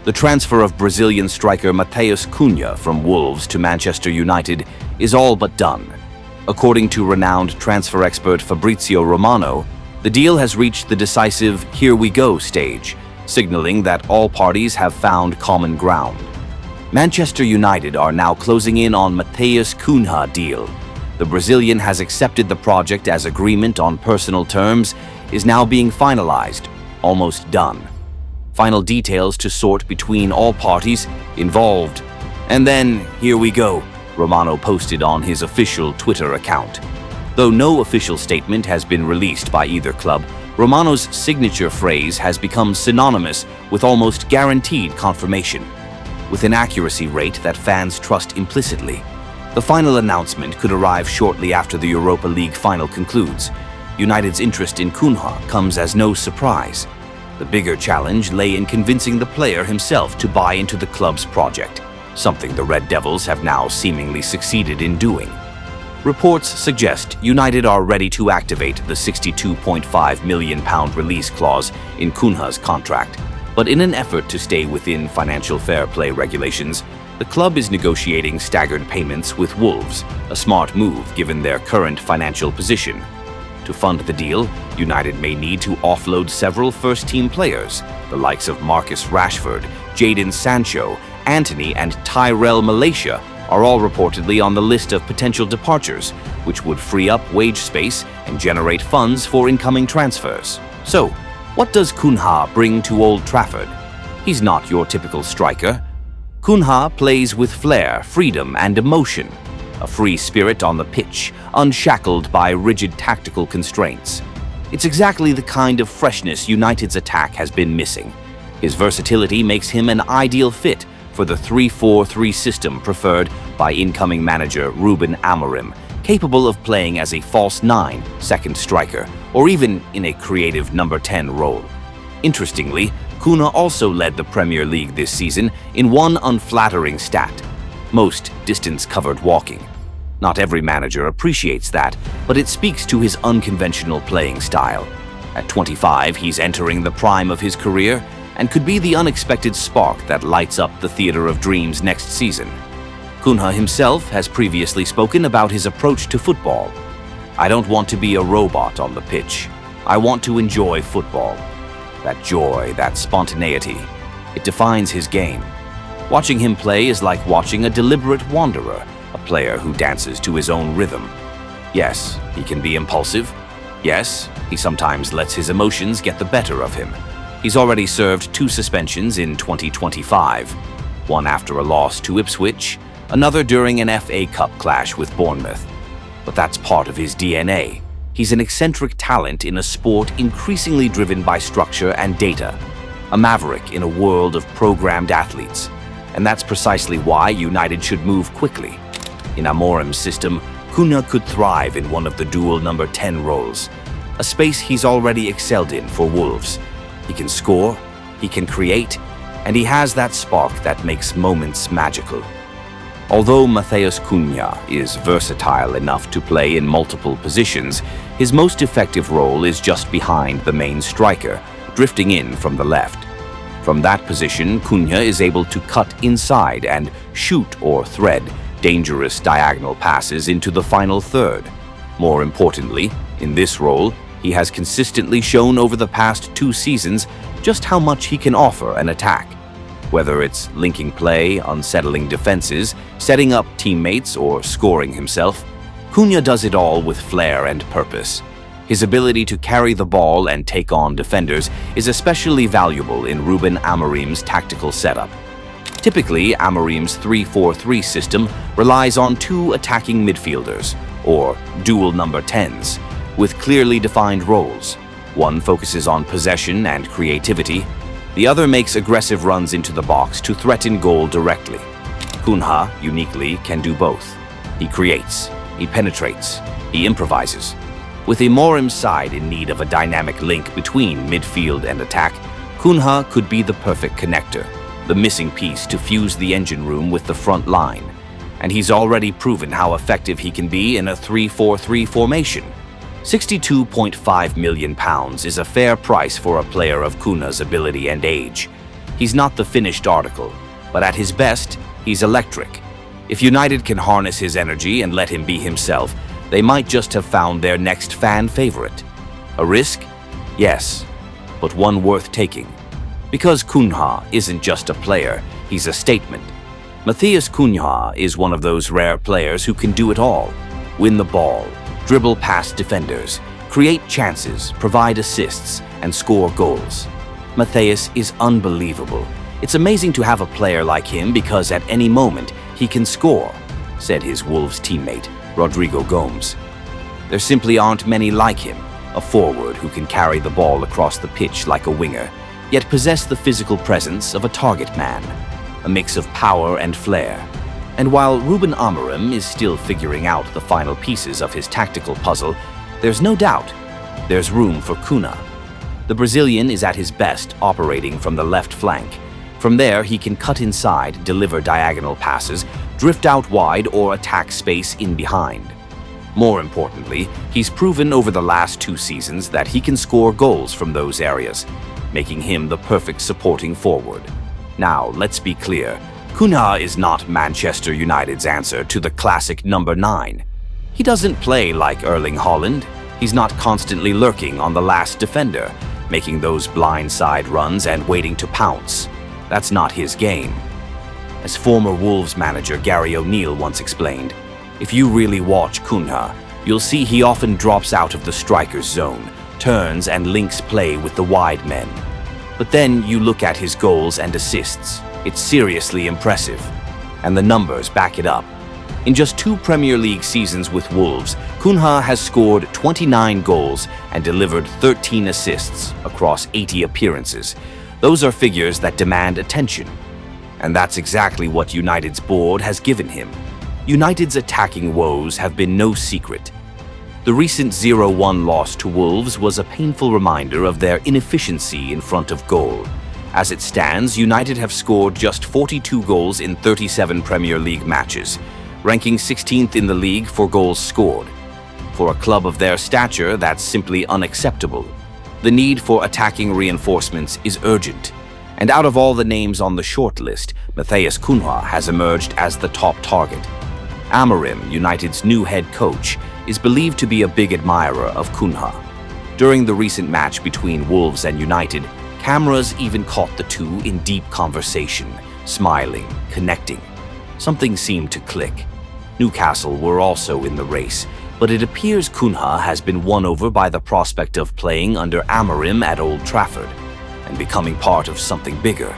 The transfer of Brazilian striker Matheus Cunha from Wolves to Manchester United is all but done. According to renowned transfer expert Fabrizio Romano, the deal has reached the decisive "here we go" stage, signaling that all parties have found common ground. Manchester United are now closing in on Matheus Cunha deal. The Brazilian has accepted the project as agreement on personal terms is now being finalized, almost done. Final details to sort between all parties involved. And then, "here we go," Romano posted on his official Twitter account. Though no official statement has been released by either club, Romano's signature phrase has become synonymous with almost guaranteed confirmation. With an accuracy rate that fans trust implicitly, the final announcement could arrive shortly after the Europa League final concludes. United's interest in Cunha comes as no surprise. The bigger challenge lay in convincing the player himself to buy into the club's project, something the Red Devils have now seemingly succeeded in doing. Reports suggest United are ready to activate the £62.5 million release clause in Cunha's contract, but in an effort to stay within financial fair play regulations, the club is negotiating staggered payments with Wolves, a smart move given their current financial position. To fund the deal, United may need to offload several first-team players. The likes of Marcus Rashford, Jadon Sancho, Antony, and Tyrell Malacia are all reportedly on the list of potential departures, which would free up wage space and generate funds for incoming transfers. So, what does Cunha bring to Old Trafford? He's not your typical striker. Cunha plays with flair, freedom, and emotion. A free spirit on the pitch, unshackled by rigid tactical constraints. It's exactly the kind of freshness United's attack has been missing. His versatility makes him an ideal fit for the 3-4-3 system preferred by incoming manager Rúben Amorim, capable of playing as a false 9, second striker, or even in a creative number 10 role. Interestingly, Cunha also led the Premier League this season in one unflattering stat: most distance-covered walking. Not every manager appreciates that, but it speaks to his unconventional playing style. At 25, he's entering the prime of his career and could be the unexpected spark that lights up the Theatre of Dreams next season. Cunha himself has previously spoken about his approach to football. "I don't want to be a robot on the pitch. I want to enjoy football." That joy, that spontaneity, it defines his game. Watching him play is like watching a deliberate wanderer, a player who dances to his own rhythm. Yes, he can be impulsive. Yes, he sometimes lets his emotions get the better of him. He's already served 2 suspensions in 2025, one after a loss to Ipswich, another during an FA Cup clash with Bournemouth. But that's part of his DNA. He's an eccentric talent in a sport increasingly driven by structure and data, a maverick in a world of programmed athletes. And that's precisely why United should move quickly. In Amorim's system, Cunha could thrive in one of the dual number 10 roles, a space he's already excelled in for Wolves. He can score, he can create, and he has that spark that makes moments magical. Although Matheus Cunha is versatile enough to play in multiple positions, his most effective role is just behind the main striker, drifting in from the left. From that position, Cunha is able to cut inside and shoot or thread dangerous diagonal passes into the final third. More importantly, in this role, he has consistently shown over the past 2 seasons just how much he can offer an attack. Whether it's linking play, unsettling defenses, setting up teammates, or scoring himself, Cunha does it all with flair and purpose. His ability to carry the ball and take on defenders is especially valuable in Rúben Amorim's tactical setup. Typically, Amorim's 3-4-3 system relies on 2 attacking midfielders, or dual number 10s, with clearly defined roles. One focuses on possession and creativity. The other makes aggressive runs into the box to threaten goal directly. Cunha, uniquely, can do both. He creates, he penetrates, he improvises. With Amorim's side in need of a dynamic link between midfield and attack, Cunha could be the perfect connector, the missing piece to fuse the engine room with the front line. And he's already proven how effective he can be in a 3-4-3 formation. £62.5 million is a fair price for a player of Cunha's ability and age. He's not the finished article, but at his best, he's electric. If United can harness his energy and let him be himself, they might just have found their next fan favorite. A risk? Yes, but one worth taking. Because Cunha isn't just a player, he's a statement. Matheus Cunha is one of those rare players who can do it all. Win the ball, dribble past defenders, create chances, provide assists, and score goals. Matheus is unbelievable. It's amazing to have a player like him because at any moment he can score, said his Wolves teammate, Rodrigo Gomes. There simply aren't many like him, a forward who can carry the ball across the pitch like a winger, yet possess the physical presence of a target man, a mix of power and flair. And while Rúben Amorim is still figuring out the final pieces of his tactical puzzle, there's no doubt there's room for Cunha. The Brazilian is at his best operating from the left flank. From there, he can cut inside, deliver diagonal passes, drift out wide, or attack space in behind. More importantly, he's proven over the last 2 seasons that he can score goals from those areas, making him the perfect supporting forward. Now, let's be clear. Cunha is not Manchester United's answer to the classic number 9. He doesn't play like Erling Haaland. He's not constantly lurking on the last defender, making those blindside runs and waiting to pounce. That's not his game. As former Wolves manager Gary O'Neill once explained, if you really watch Cunha, you'll see he often drops out of the striker's zone, turns and links play with the wide men. But then you look at his goals and assists. It's seriously impressive. And the numbers back it up. In just 2 Premier League seasons with Wolves, Cunha has scored 29 goals and delivered 13 assists across 80 appearances. Those are figures that demand attention. And that's exactly what United's board has given him. United's attacking woes have been no secret. The recent 0-1 loss to Wolves was a painful reminder of their inefficiency in front of goal. As it stands, United have scored just 42 goals in 37 Premier League matches, ranking 16th in the league for goals scored. For a club of their stature, that's simply unacceptable. The need for attacking reinforcements is urgent, and out of all the names on the short list, Matheus Cunha has emerged as the top target. Amorim, United's new head coach, is believed to be a big admirer of Cunha. During the recent match between Wolves and United, cameras even caught the two in deep conversation, smiling, connecting. Something seemed to click. Newcastle were also in the race, but it appears Cunha has been won over by the prospect of playing under Amorim at Old Trafford and becoming part of something bigger.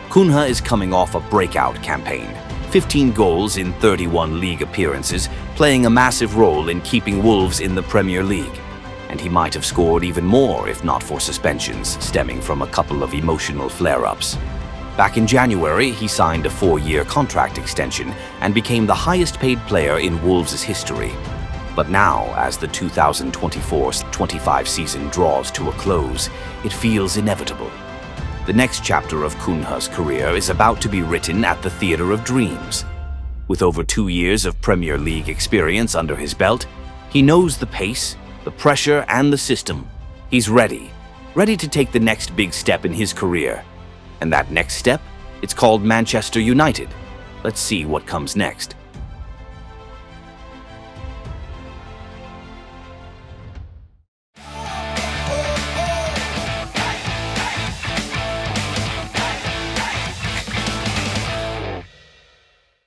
Cunha is coming off a breakout campaign, 15 goals in 31 league appearances, playing a massive role in keeping Wolves in the Premier League. And he might have scored even more if not for suspensions stemming from a couple of emotional flare-ups. Back in January, he signed a 4-year contract extension and became the highest-paid player in Wolves' history. But now, as the 2024-25 season draws to a close, it feels inevitable. The next chapter of Cunha's career is about to be written at the Theatre of Dreams. With over 2 years of Premier League experience under his belt, he knows the pace, the pressure, and the system. He's ready to take the next big step in his career. And that next step? It's called Manchester United. Let's see what comes next.